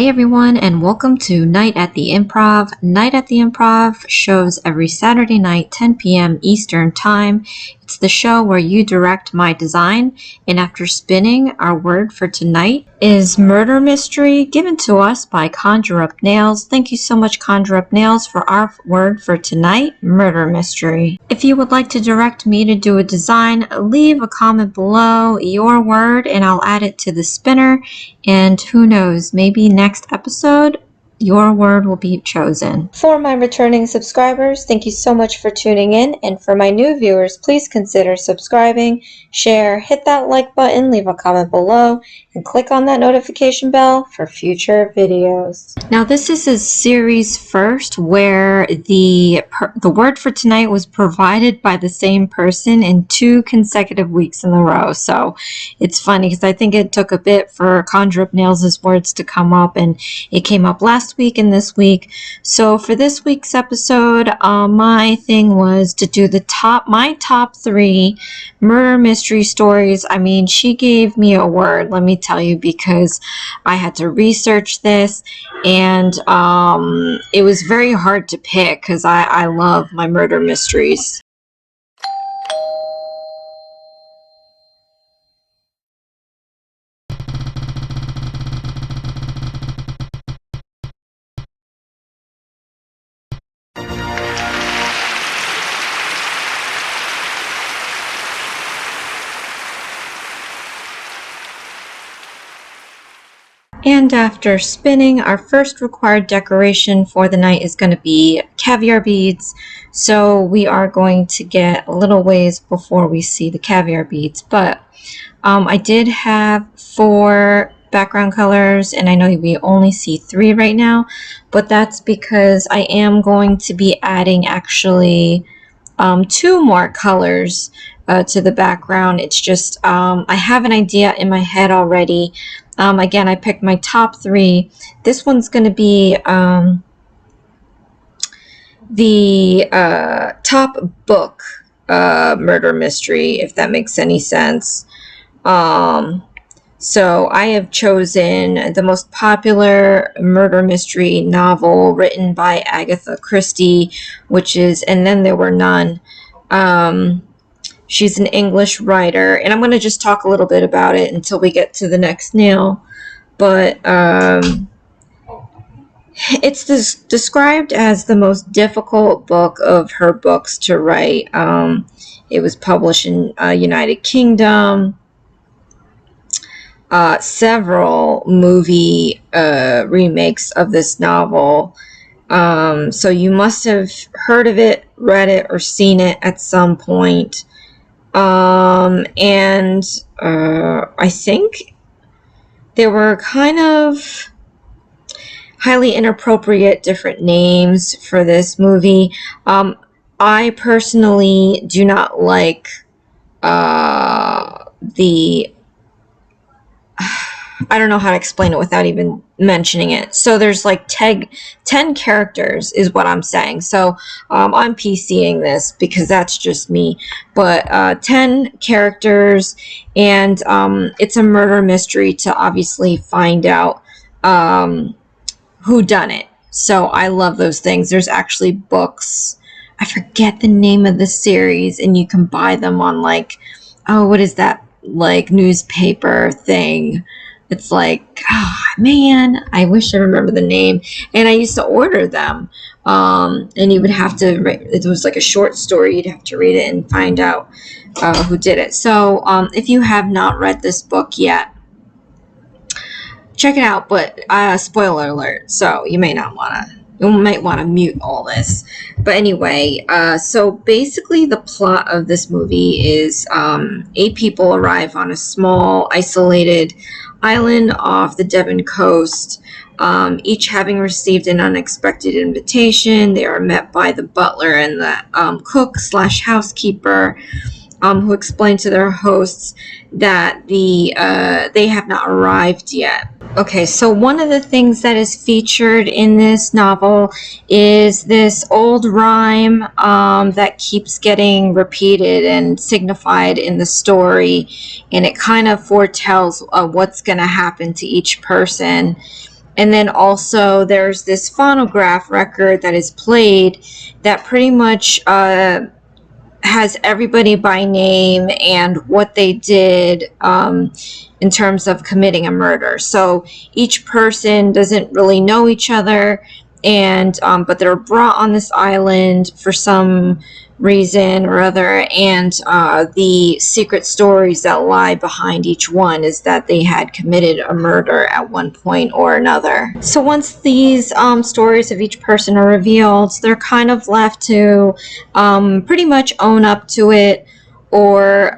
Hey everyone, and welcome to Night at the Improv. Night at the Improv shows every Saturday night, 10 p.m. Eastern Time. It's the show where you direct my design, and after spinning, our word for tonight is murder mystery, given to us by Conjure Up Nails. Thank you so much, Conjure Up Nails, for our word for tonight, murder mystery. If you would like to direct me to do a design, leave a comment below your word, and I'll add it to the spinner. And who knows, maybe next episode, your word will be chosen. For my returning subscribers, thank you so much for tuning in. And for my new viewers, please consider subscribing, share, hit that like button, leave a comment below, and click on that notification bell for future videos. Now, this is a series first where the word for tonight was provided by the same person in 2 consecutive weeks in a row. So it's funny because I think it took a bit for Conjure Up Nails' words to come up, and it came up last week and this week. So for this week's episode, my thing was to do my top 3 murder mystery stories. I mean, she gave me a word, let me tell you, because I had to research this, and it was very hard to pick because I love my murder mysteries. And after spinning, our first required decoration for the night is going to be caviar beads. So we are going to get a little ways before we see the caviar beads. But I did have 4 background colors, and I know we only see 3 right now. But that's because I am going to be adding actually 2 more colors to the background. It's just I have an idea in my head already. Again, I picked my top 3. This one's going to be the top book murder mystery, if that makes any sense. So I have chosen the most popular murder mystery novel written by Agatha Christie, which is And Then There Were None. She's an English writer, and I'm going to just talk a little bit about it until we get to the next nail. But it's described as the most difficult book of her books to write. It was published in United Kingdom. Several movie remakes of this novel. So you must have heard of it, read it, or seen it at some point. And I think there were kind of highly inappropriate different names for this movie. I personally do not like I don't know how to explain it without even mentioning it. So there's like 10 characters is what I'm saying. So I'm PCing this because that's just me. But 10 characters, and it's a murder mystery to obviously find out who done it. So I love those things. There's actually books. I forget the name of the series, and you can buy them on like, oh, what is that, like newspaper thing? It's like, oh man, I wish I remember the name. And I used to order them. And you would have to, it was like a short story. You'd have to read it and find out who did it. So if you have not read this book yet, check it out. But spoiler alert. So you might want to mute all this. But anyway, so basically the plot of this movie is 8 people arrive on a small, isolated island off the Devon coast, each having received an unexpected invitation. They are met by the butler and the cook/housekeeper, who explain to their hosts that they have not arrived yet. Okay, so one of the things that is featured in this novel is this old rhyme that keeps getting repeated and signified in the story, and it kind of foretells what's going to happen to each person. And then also there's this phonograph record that is played that pretty much has everybody by name and what they did in terms of committing a murder. So each person doesn't really know each other, and but they're brought on this island for some reason or other, and the secret stories that lie behind each one is that they had committed a murder at one point or another. So once these stories of each person are revealed, they're kind of left to pretty much own up to it, or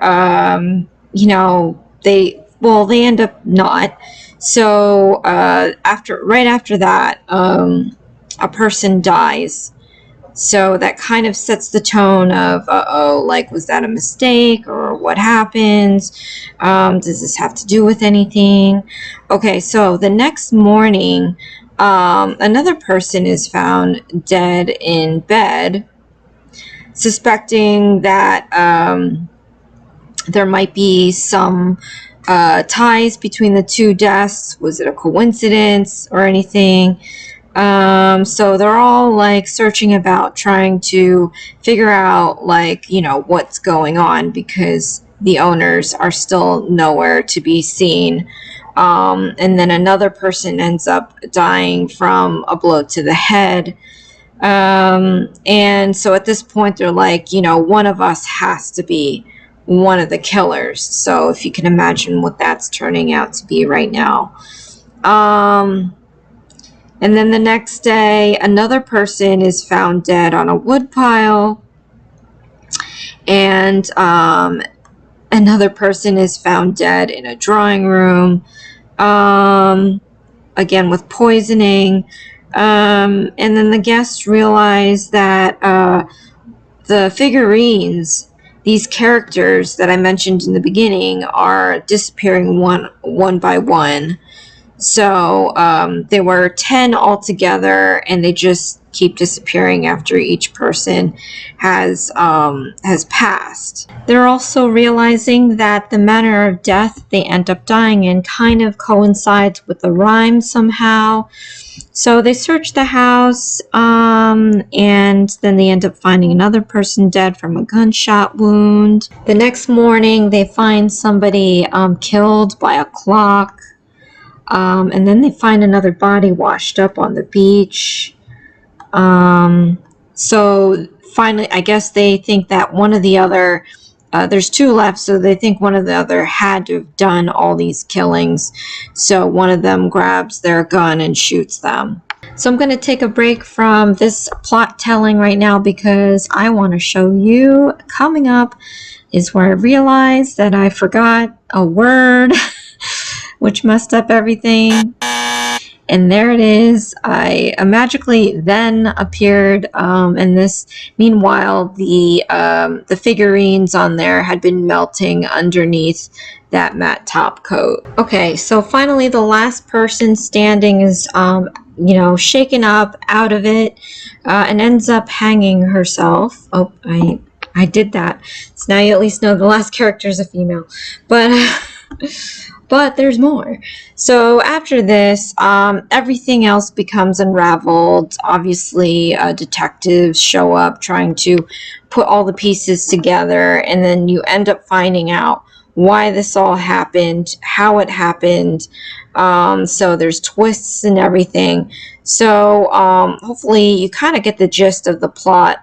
you know, they end up not. So right after that, a person dies. So that kind of sets the tone of, uh-oh, like, was that a mistake, or what happens? Does this have to do with anything? Okay, so the next morning, another person is found dead in bed, suspecting that there might be some ties between the two deaths. Was it a coincidence or anything? So they're all like searching about, trying to figure out, like, you know, what's going on, because the owners are still nowhere to be seen. And then another person ends up dying from a blow to the head. And so at this point, they're like, you know, one of us has to be one of the killers. So if you can imagine what that's turning out to be right now. And then the next day, another person is found dead on a woodpile. And another person is found dead in a drawing room, again with poisoning. And then the guests realize that the figurines, these characters that I mentioned in the beginning, are disappearing one by one. So there were 10 altogether, and they just keep disappearing after each person has passed. They're also realizing that the manner of death they end up dying in kind of coincides with the rhyme somehow. So they search the house, and then they end up finding another person dead from a gunshot wound. The next morning, they find somebody killed by a clock. And then they find another body washed up on the beach. So finally, I guess they think that one of the other, there's two left, so they think one of the other had to have done all these killings. So one of them grabs their gun and shoots them. So I'm going to take a break from this plot telling right now, because I want to show you, coming up is where I realized that I forgot a word which messed up everything. And there it is. I magically then appeared, and this, meanwhile, the figurines on there had been melting underneath that matte top coat. Okay, so finally the last person standing is, you know, shaken up out of it, and ends up hanging herself. Oh, I did that. So now you at least know the last character is a female. But there's more. So after this, everything else becomes unraveled. Obviously, detectives show up trying to put all the pieces together, and then you end up finding out why this all happened, how it happened. So there's twists and everything. So hopefully you kind of get the gist of the plot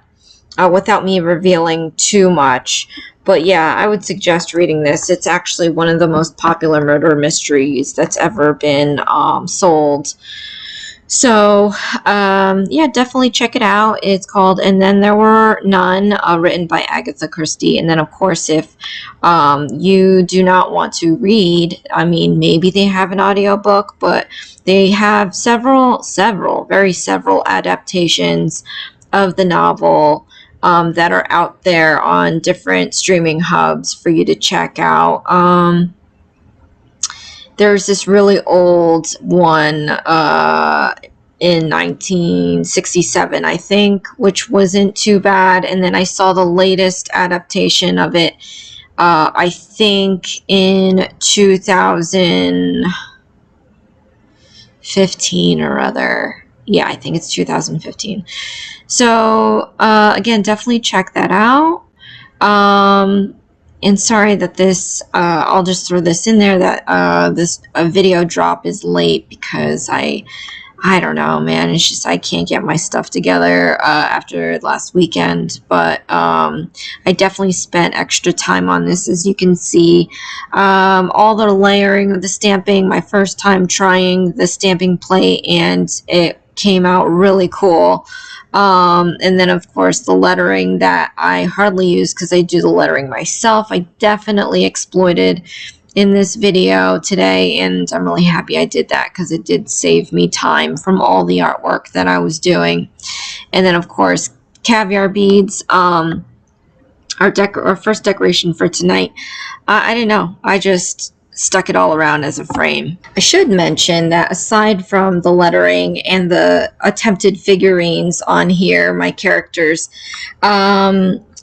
without me revealing too much. But yeah, I would suggest reading this. It's actually one of the most popular murder mysteries that's ever been sold. So yeah, definitely check it out. It's called And Then There Were None, written by Agatha Christie. And then, of course, if you do not want to read, I mean, maybe they have an audiobook, but they have several adaptations of the novel that are out there on different streaming hubs for you to check out. There's this really old one in 1967, I think, which wasn't too bad. And then I saw the latest adaptation of it, I think in 2015 2015 or other. Yeah, I think it's 2015. So again, definitely check that out. And sorry that this, I'll just throw this in there, that this video drop is late because I don't know, man. It's just I can't get my stuff together after last weekend. But I definitely spent extra time on this, as you can see. All the layering of the stamping, my first time trying the stamping plate, and it came out really cool. And then, of course, the lettering that I hardly use because I do the lettering myself. I definitely exploited in this video today, and I'm really happy I did that because it did save me time from all the artwork that I was doing. And then, of course, caviar beads, our first decoration for tonight. I didn't know, I just stuck it all around as a frame. I should mention that aside from the lettering and the attempted figurines on here, my characters,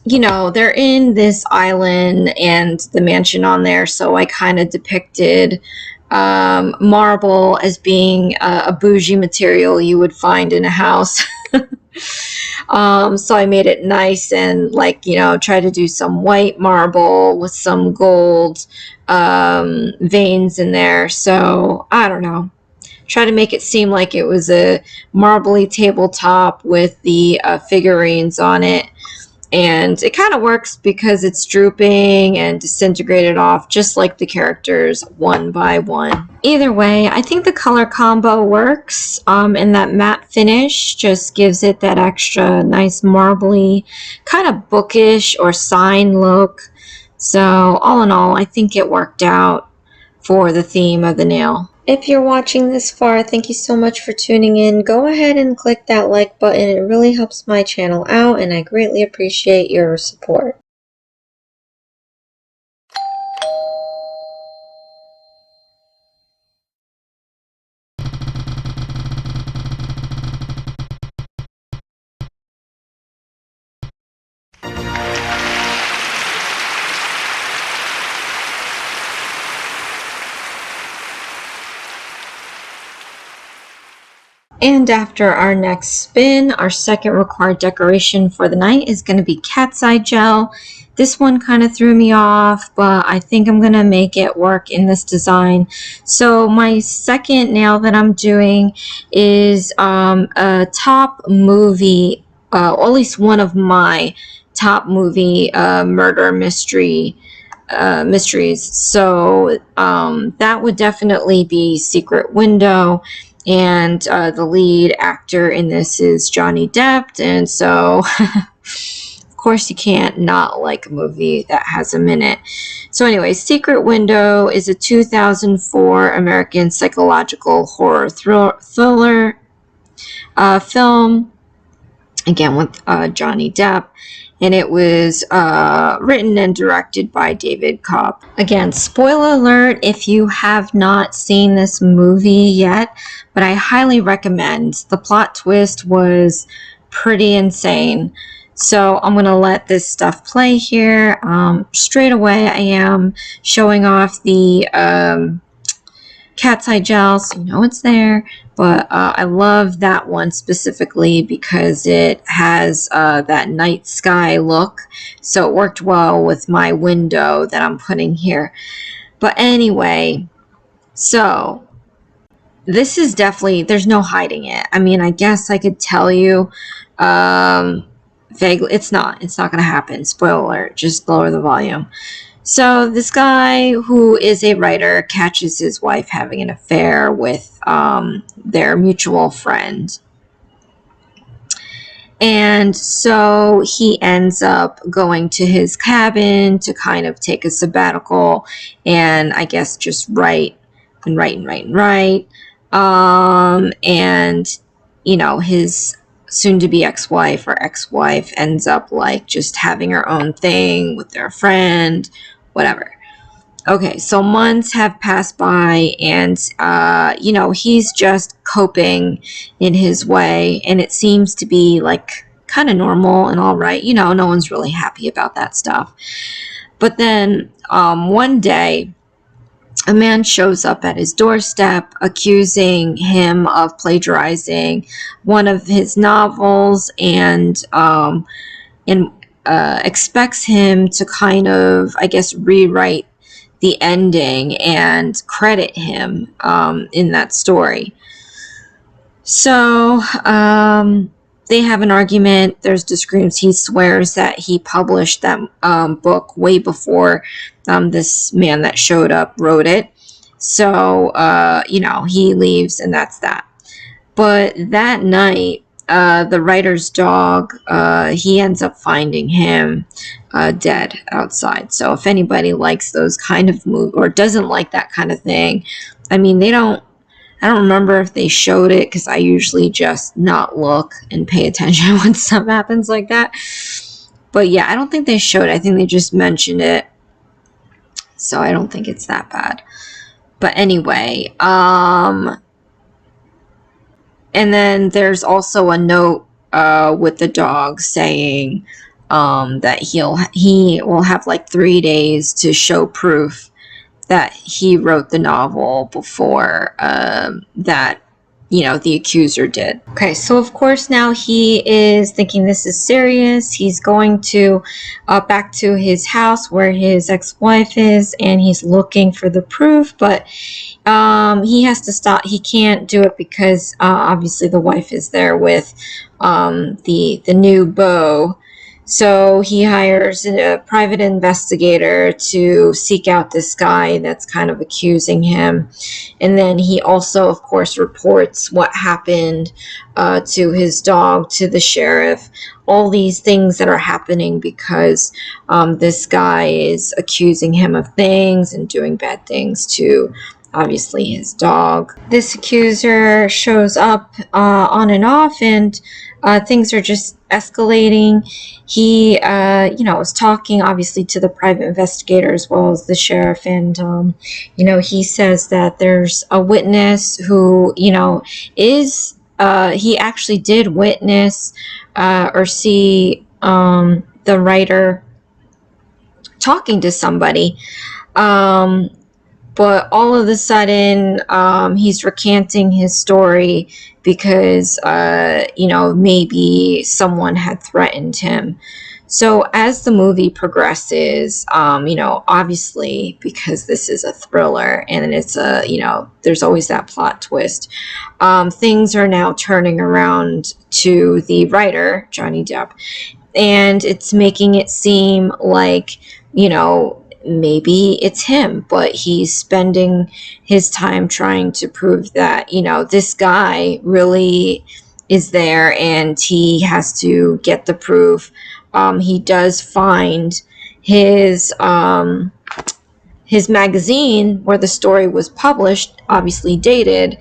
you know, they're in this island and the mansion on there, so I kind of depicted marble as being a bougie material you would find in a house. So I made it nice and, like, you know, try to do some white marble with some gold veins in there. So I don't know, try to make it seem like it was a marbly tabletop with the figurines on it. And it kind of works because it's drooping and disintegrated off just like the characters one by one. Either way, I think the color combo works, and that matte finish just gives it that extra nice marbly, kind of bookish or sign look. So all in all, I think it worked out for the theme of the nail. If you're watching this far, thank you so much for tuning in. Go ahead and click that like button. It really helps my channel out, and I greatly appreciate your support. And after our next spin, our second required decoration for the night is going to be cat's eye gel. This one kind of threw me off, but I think I'm going to make it work in this design. So my second nail that I'm doing is a top movie, or at least one of my top movie murder mysteries. So that would definitely be Secret Window. And the lead actor in this is Johnny Depp, and so of course you can't not like a movie that has him in it. So anyway, Secret Window is a 2004 American psychological horror thriller film, again with Johnny Depp. And it was written and directed by David Cobb. Again, spoiler alert if you have not seen this movie yet, but I highly recommend. The plot twist was pretty insane. So I'm going to let this stuff play here. Straight away, I am showing off the cat's eye gel, so you know it's there. But I love that one specifically because it has that night sky look. So it worked well with my window that I'm putting here. But anyway, so this is definitely, there's no hiding it. I mean, I guess I could tell you vaguely. It's not going to happen. Spoiler alert, just lower the volume. So this guy who is a writer catches his wife having an affair with their mutual friend. And so he ends up going to his cabin to kind of take a sabbatical and I guess just write and write and write and write. And, you know, his soon-to-be ex-wife or ex-wife ends up like just having her own thing with their friend, whatever. Okay, so months have passed by and, you know, he's just coping in his way, and it seems to be like kind of normal and all right. You know, no one's really happy about that stuff. But then one day a man shows up at his doorstep accusing him of plagiarizing one of his novels, and expects him to kind of, I guess, rewrite the ending and credit him in that story. So they have an argument. There's disagreements. He swears that he published that book way before this man that showed up wrote it. So, he leaves, and that's that. But that night, the writer's dog, he ends up finding him dead outside. So if anybody likes those kind of movies or doesn't like that kind of thing, I mean, I don't remember if they showed it, because I usually just not look and pay attention when something happens like that. But yeah, I don't think they showed it. I think they just mentioned it. So I don't think it's that bad. But anyway, and then there's also a note with the dog saying that he will have like 3 days to show proof that he wrote the novel before that the accuser did. Okay, so of course now he is thinking this is serious. He's going to back to his house where his ex-wife is, and he's looking for the proof, but he has to stop. He can't do it because obviously the wife is there with the new beau. So he hires a private investigator to seek out this guy that's kind of accusing him. And then he also, of course, reports what happened to his dog to the sheriff. All these things that are happening because this guy is accusing him of things and doing bad things to, obviously, his dog. This accuser shows up on and off, and things are just escalating. He, was talking, obviously, to the private investigator as well as the sheriff, and, he says that there's a witness who, is, he actually did witness or see the writer talking to somebody. But all of a sudden, he's recanting his story because, maybe someone had threatened him. So as the movie progresses, obviously, because this is a thriller and it's there's always that plot twist, things are now turning around to the writer, Johnny Depp, and it's making it seem like, maybe it's him, but he's spending his time trying to prove that, this guy really is there and he has to get the proof. He does find his magazine where the story was published, obviously dated,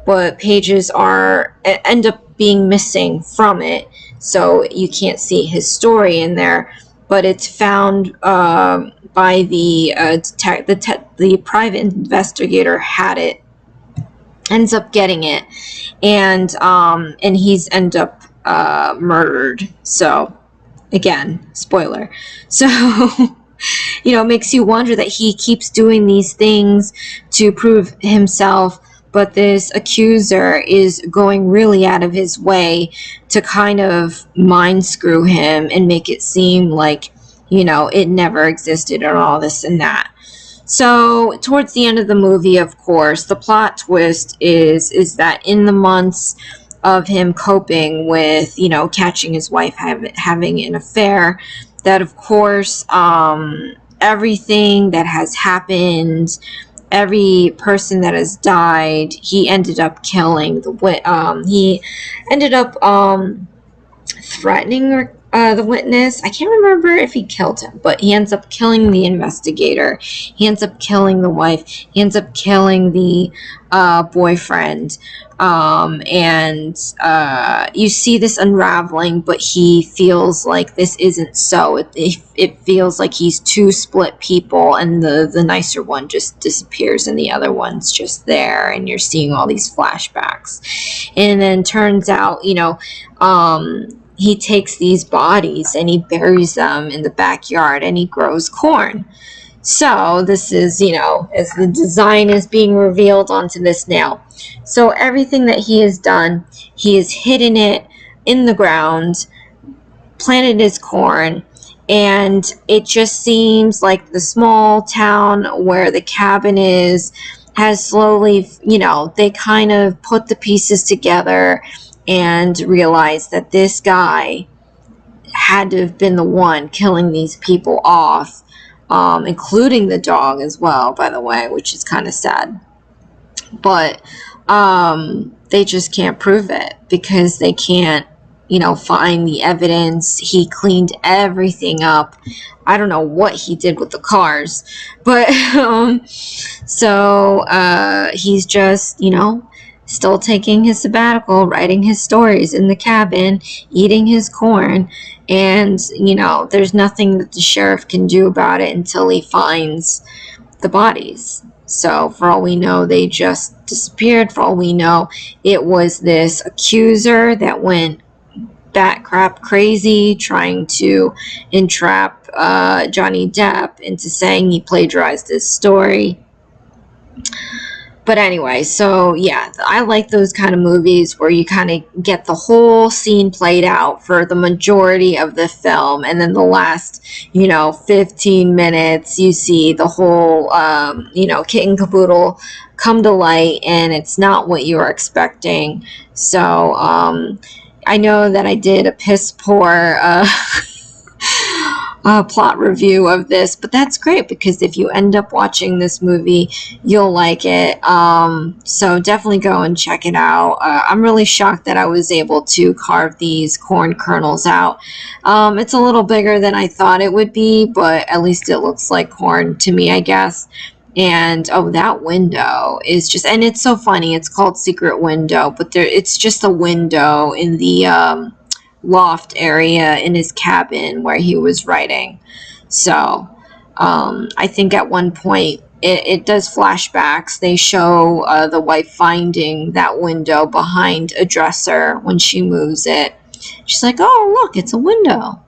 but pages end up being missing from it, so you can't see his story in there. But it's found by the private investigator had it, ends up getting it, and he's end up murdered. So again, spoiler. So it makes you wonder that he keeps doing these things to prove himself, but this accuser is going really out of his way to kind of mind screw him and make it seem like, it never existed and all this and that. So towards the end of the movie, of course, the plot twist is that in the months of him coping with, catching his wife having an affair, that of course, everything that has happened, every person that has died, he ended up killing he ended up threatening the witness. I can't remember if he killed him, but he ends up killing the investigator. He ends up killing the wife. He ends up killing the boyfriend. And you see this unraveling, but he feels like this isn't so. It feels like he's two split people, and the nicer one just disappears and the other one's just there, and you're seeing all these flashbacks. And then turns out, he takes these bodies and he buries them in the backyard and he grows corn. So this is, as the design is being revealed onto this nail. So everything that he has done, he has hidden it in the ground, planted his corn, and it just seems like the small town where the cabin is has slowly, they kind of put the pieces together and realized that this guy had to have been the one killing these people off, including the dog as well, by the way, which is kind of sad. But they just can't prove it because they can't, find the evidence. He cleaned everything up. I don't know what he did with the cars, but so he's just, still taking his sabbatical, writing his stories in the cabin, eating his corn, and, there's nothing that the sheriff can do about it until he finds the bodies. So for all we know, they just disappeared. For all we know, it was this accuser that went bat crap crazy trying to entrap Johnny Depp into saying he plagiarized his story. But anyway, so yeah, I like those kind of movies where you kind of get the whole scene played out for the majority of the film, and then the last, 15 minutes, you see the whole, kit and caboodle come to light, and it's not what you were expecting. So, I know that I did a piss poor plot review of this, but that's great because if you end up watching this movie, you'll like it. So definitely go and check it out. I'm really shocked that I was able to carve these corn kernels out. It's a little bigger than I thought it would be, but at least it looks like corn to me, I guess. And that window is just, and it's so funny. It's called Secret Window, but it's just a window in the loft area in his cabin where he was writing. So I think at one point it does flashbacks. They show the wife finding that window behind a dresser when she moves it. She's like, oh, look, it's a window.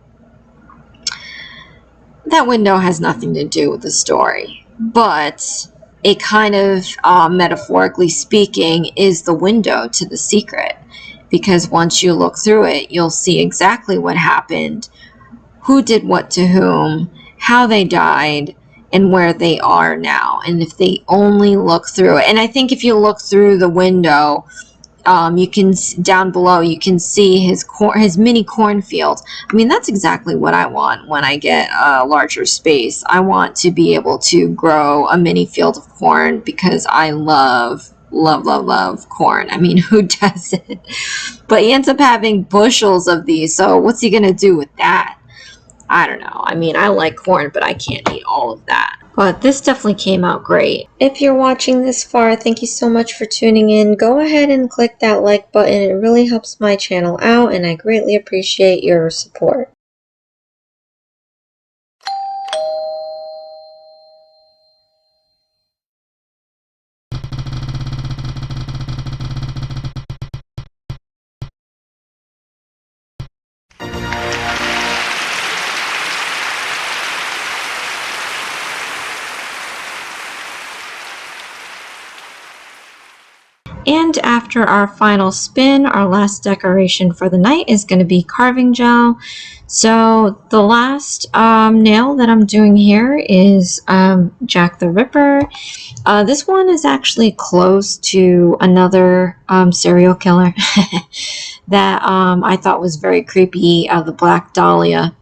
That window has nothing to do with the story, but it kind of, metaphorically speaking, is the window to the secret. Because once you look through it, you'll see exactly what happened, who did what to whom, how they died, and where they are now. And if they only look through it, and I think if you look through the window, you can, down below, you can see his mini cornfield. I mean, that's exactly what I want when I get a larger space. I want to be able to grow a mini field of corn because I love corn. I mean, who doesn't? But he ends up having bushels of these, so what's he gonna do with that? I don't know. I mean, I like corn, but I can't eat all of that. But this definitely came out great. If you're watching this far, thank you so much for tuning in. Go ahead and click that like button. It really helps my channel out, and I greatly appreciate your support. And after our final spin, our last decoration for the night is going to be carving gel. So the last nail that I'm doing here is Jack the Ripper. This one is actually close to another serial killer that I thought was very creepy, the Black Dahlia.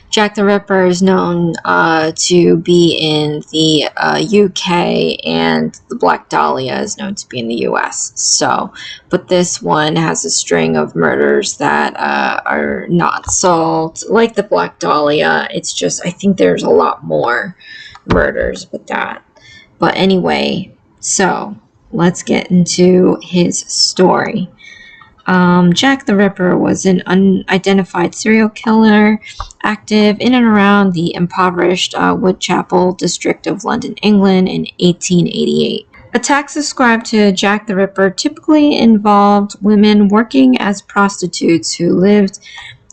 Jack the Ripper is known to be in the UK, and the Black Dahlia is known to be in the US. So, but this one has a string of murders that are not solved. Like the Black Dahlia, it's just, I think there's a lot more murders with that. But anyway, so let's get into his story. Jack the Ripper was an unidentified serial killer active in and around the impoverished Whitechapel district of London, England in 1888. Attacks ascribed to Jack the Ripper typically involved women working as prostitutes who lived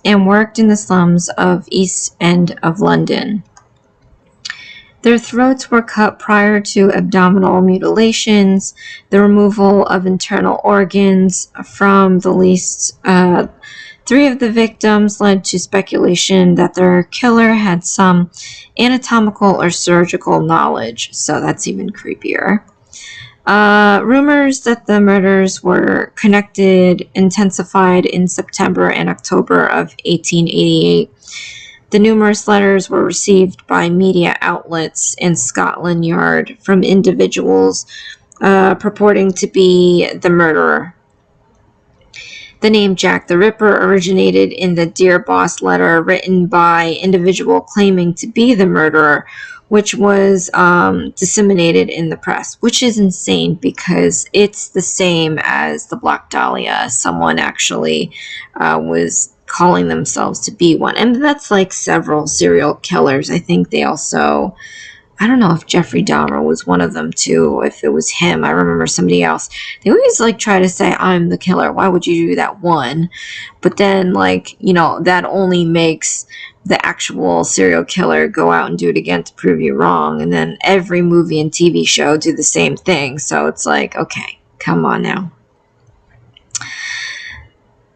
and worked in the slums of East End of London. Their throats were cut prior to abdominal mutilations. The removal of internal organs from the least 3 of the victims led to speculation that their killer had some anatomical or surgical knowledge, so that's even creepier. Rumors that the murders were connected intensified in September and October of 1888. The numerous letters were received by media outlets in Scotland Yard from individuals purporting to be the murderer. The name Jack the Ripper originated in the Dear Boss letter written by individual claiming to be the murderer, which was disseminated in the press, which is insane because it's the same as the Black Dahlia. Someone actually was calling themselves to be one. And that's like several serial killers. I think they also... I don't know if Jeffrey Dahmer was one of them too, if it was him. I remember somebody else. They always like try to say, I'm the killer. Why would you do that one? But then, like, you know, that only makes the actual serial killer go out and do it again to prove you wrong. And then every movie and TV show do the same thing. So it's like, okay, come on now.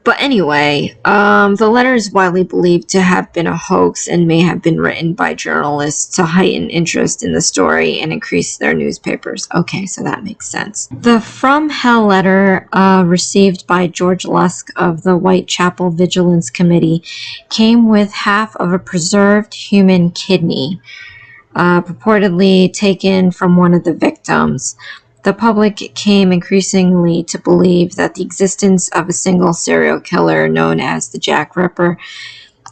But anyway, the letter is widely believed to have been a hoax and may have been written by journalists to heighten interest in the story and increase their newspapers. Okay, so that makes sense. The From Hell letter received by George Lusk of the Whitechapel Vigilance Committee came with half of a preserved human kidney, purportedly taken from one of the victims. The public came increasingly to believe that the existence of a single serial killer known as the Jack Ripper,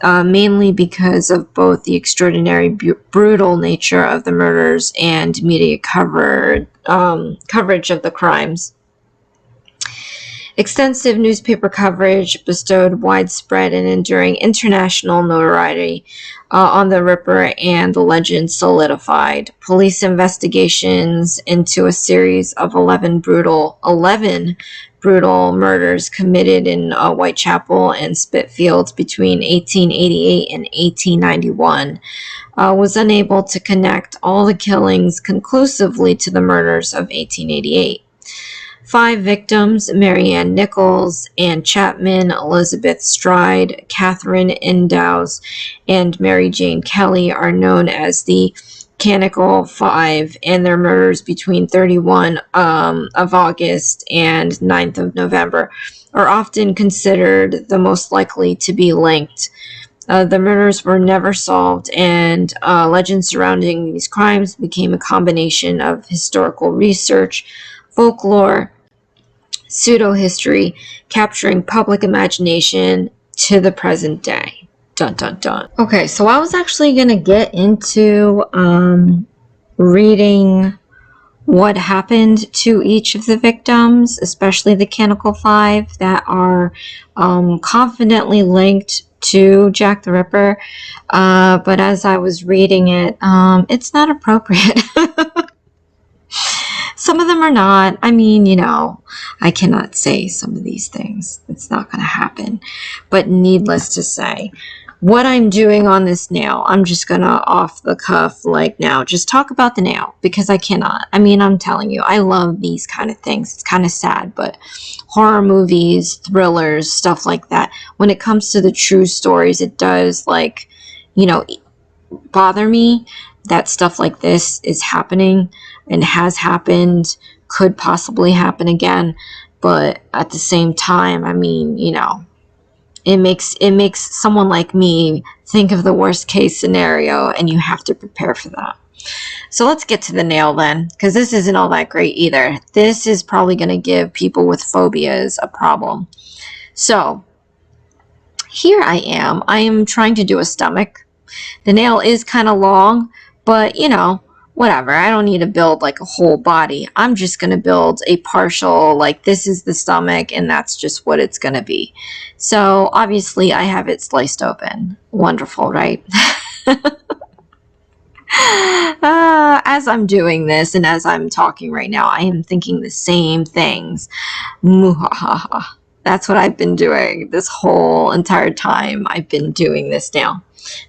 mainly because of both the extraordinary brutal nature of the murders and media coverage of the crimes. Extensive newspaper coverage bestowed widespread and enduring international notoriety on the Ripper, and the legend solidified. Police investigations into a series of 11 brutal murders committed in Whitechapel and Spitfield between 1888 and 1891 was unable to connect all the killings conclusively to the murders of 1888. 5 victims, Marianne Nichols, Ann Chapman, Elizabeth Stride, Catherine Indows, and Mary Jane Kelly, are known as the Canonical 5, and their murders between 31 of August and 9th of November are often considered the most likely to be linked. The murders were never solved, and legends surrounding these crimes became a combination of historical research, folklore, pseudo-history, capturing public imagination to the present day. Dun dun dun. Okay, so I was actually going to get into reading what happened to each of the victims, especially the Canonical 5 that are confidently linked to Jack the Ripper. But as I was reading it, it's not appropriate. Some of them are not. I mean, you know, I cannot say some of these things. It's not going to happen. But needless to say, what I'm doing on this nail, I'm just going to off the cuff, like now, just talk about the nail because I cannot. I mean, I'm telling you, I love these kind of things. It's kind of sad, but horror movies, thrillers, stuff like that. When it comes to the true stories, it does, like, you know, bother me that stuff like this is happening and has happened, could possibly happen again. But at the same time, I mean, you know, it makes someone like me think of the worst case scenario, and you have to prepare for that. So let's get to the nail then, because this isn't all that great either. This is probably going to give people with phobias a problem. So here I am trying to do a stomach. The nail is kind of long, but you know, whatever. I don't need to build like a whole body. I'm just going to build a partial, like this is the stomach and that's just what it's going to be. So obviously I have it sliced open. Wonderful, right? As I'm doing this and as I'm talking right now, I am thinking the same things. Muhahaha. That's what I've been doing this whole entire time. I've been doing this now.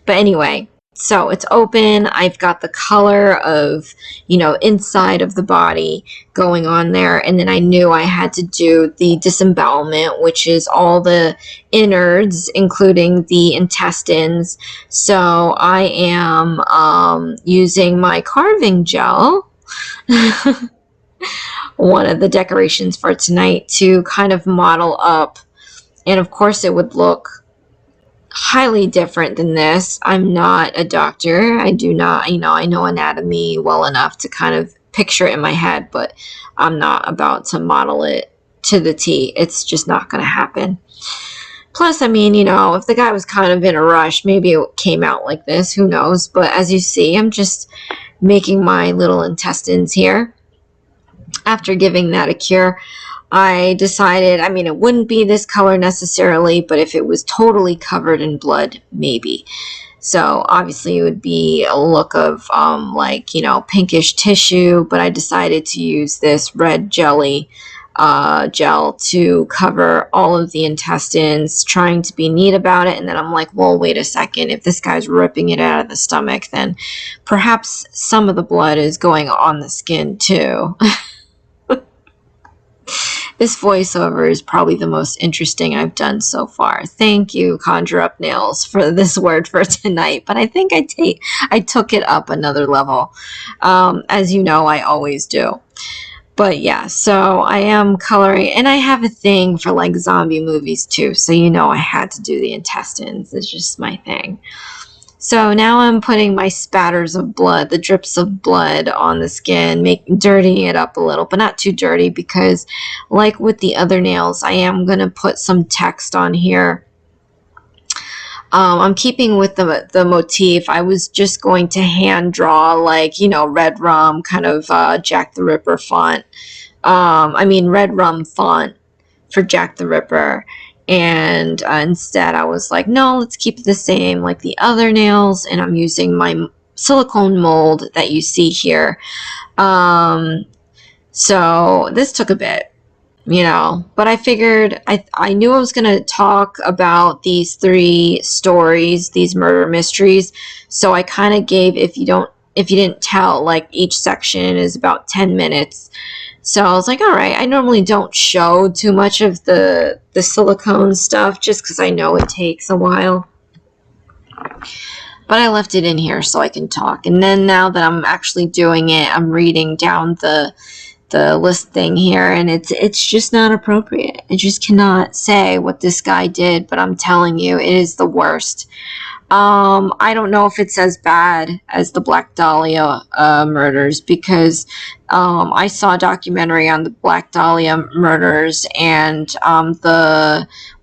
But anyway, So it's open. I've got the color of, you know, inside of the body going on there. And then I knew I had to do the disembowelment, which is all the innards, including the intestines. So I am using my carving gel, one of the decorations for tonight, to kind of model up. And of course it would look highly different than this. I'm not a doctor. I do not, you know, I know anatomy well enough to kind of picture it in my head, but I'm not about to model it to the T. It's just not going to happen. Plus, I mean, you know, if the guy was kind of in a rush, maybe it came out like this. Who knows? But as you see, I'm just making my little intestines here. After giving that a cure, I decided, I mean, it wouldn't be this color necessarily, but if it was totally covered in blood, maybe. So obviously it would be a look of like, you know, pinkish tissue, but I decided to use this red jelly gel to cover all of the intestines, trying to be neat about it. And then I'm like, well, wait a second. If this guy's ripping it out of the stomach, then perhaps some of the blood is going on the skin too. This voiceover is probably the most interesting I've done so far. Thank you, Conjure Up Nails, for this word for tonight. But I think I took it up another level. As you know, I always do. But yeah, so I am coloring, and I have a thing for like zombie movies too. So you know I had to do the intestines. It's just my thing. So now I'm putting my spatters of blood, the drips of blood on the skin, dirtying it up a little, but not too dirty, because like with the other nails, I am going to put some text on here. I'm keeping with the motif. I was just going to hand draw, like, you know, red rum, kind of Jack the Ripper font. Red rum font for Jack the Ripper. And instead I was like, no, let's keep it the same like the other nails. And I'm using my silicone mold that you see here. So this took a bit, you know, but I figured I knew I was going to talk about these 3 stories, these murder mysteries. So I kind of gave, if you didn't tell, like each section is about 10 minutes. So I was like, all right, I normally don't show too much of the silicone stuff just because I know it takes a while. But I left it in here so I can talk. And then now that I'm actually doing it, I'm reading down the list thing here, and it's just not appropriate. I just cannot say what this guy did, but I'm telling you, it is the worst. I don't know if it's as bad as the Black Dahlia murders, because I saw a documentary on the Black Dahlia murders, and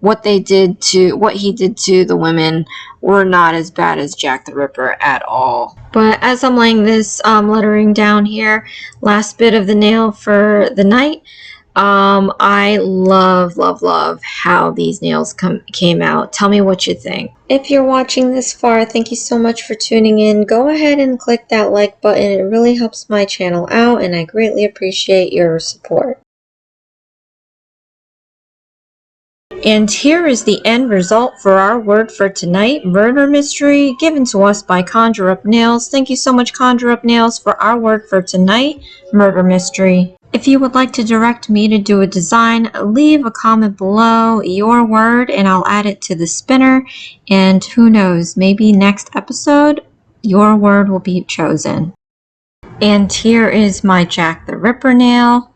what he did to the women were not as bad as Jack the Ripper at all. But as I'm laying this lettering down here, last bit of the nail for the night, I love how these nails came out. Tell me what you think. If you're watching this far, thank you so much for tuning in. Go ahead and click that like button. It really helps my channel out, and I greatly appreciate your support. And here is the end result for our word for tonight, murder mystery, given to us by Conjure Up Nails. Thank you so much, Conjure Up Nails, for our word for tonight, murder mystery. If you would like to direct me to do a design, leave a comment below your word and I'll add it to the spinner. And who knows, maybe next episode, your word will be chosen. And here is my Jack the Ripper nail.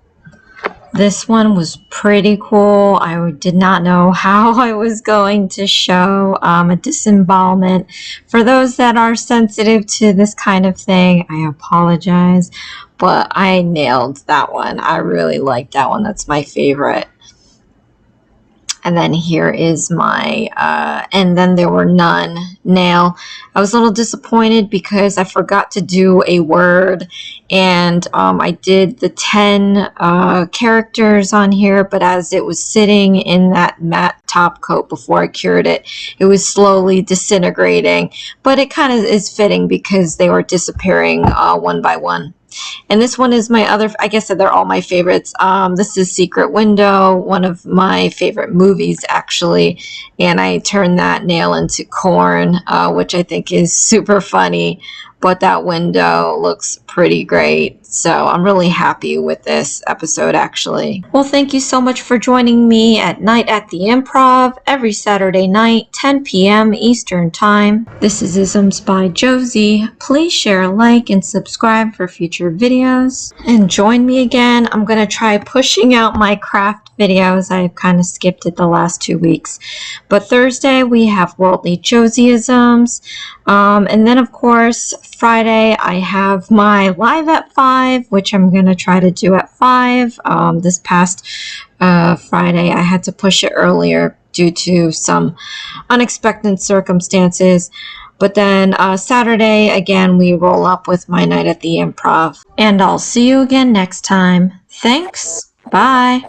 This one was pretty cool. I did not know how I was going to show a disembowelment. For those that are sensitive to this kind of thing, I apologize, but I nailed that one. I really liked that one. That's my favorite. And then here is my, and then there were none nail. I was a little disappointed because I forgot to do a word, and I did the 10 characters on here, but as it was sitting in that matte top coat before I cured it, it was slowly disintegrating. But it kind of is fitting because they were disappearing one by one. And this one is my other, I guess they're all my favorites. This is Secret Window, one of my favorite movies, actually. And I turned that nail into corn, which I think is super funny. But that window looks pretty great. So I'm really happy with this episode, actually. Well, thank you so much for joining me at Night at the Improv every Saturday night, 10 p.m. Eastern Time. This is Isms by Josie. Please share, like, and subscribe for future videos. And join me again. I'm going to try pushing out my craft videos. I've kind of skipped it the last 2 weeks. But Thursday, we have Worldly Josieisms. And then, of course, Friday, I have my live at 5, which I'm going to try to do at 5. This past Friday, I had to push it earlier due to some unexpected circumstances. But then Saturday, again, we roll up with my Night at the Improv. And I'll see you again next time. Thanks. Bye.